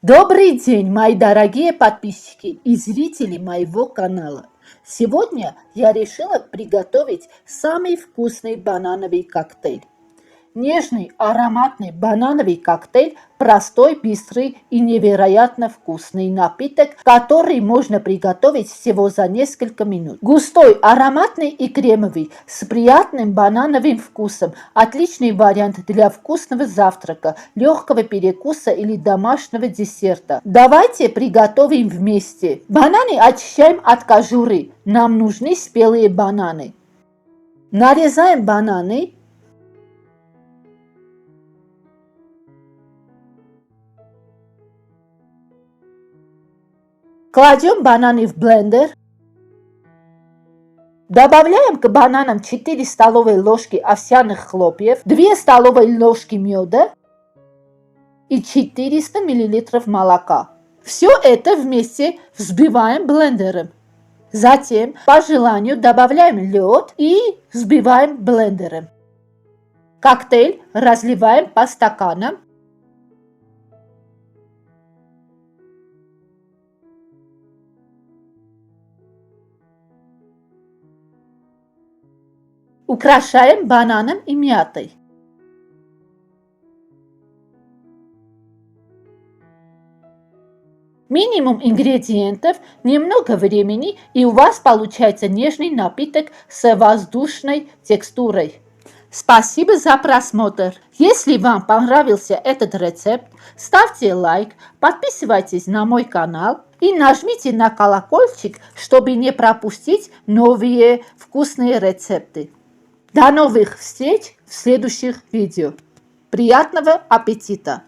Добрый день, мои дорогие подписчики и зрители моего канала. Сегодня я решила приготовить самый вкусный банановый коктейль. Нежный, ароматный банановый коктейль, простой, быстрый и невероятно вкусный напиток, который можно приготовить всего за несколько минут. Густой, ароматный и кремовый, с приятным банановым вкусом. Отличный вариант для вкусного завтрака, легкого перекуса или домашнего десерта. Давайте приготовим вместе. Бананы очищаем от кожуры. Нам нужны спелые бананы. Нарезаем бананы. Кладем бананы в блендер. Добавляем к бананам 4 столовые ложки овсяных хлопьев, 2 столовые ложки меда и 400 мл молока. Все это вместе взбиваем блендером. Затем, по желанию, добавляем лед и взбиваем блендером. Коктейль разливаем по стаканам. Украшаем бананом и мятой. Минимум ингредиентов, немного времени, и у вас получается нежный напиток с воздушной текстурой. Спасибо за просмотр. Если вам понравился этот рецепт, ставьте лайк, подписывайтесь на мой канал и нажмите на колокольчик, чтобы не пропустить новые вкусные рецепты. До новых встреч в следующих видео. Приятного аппетита!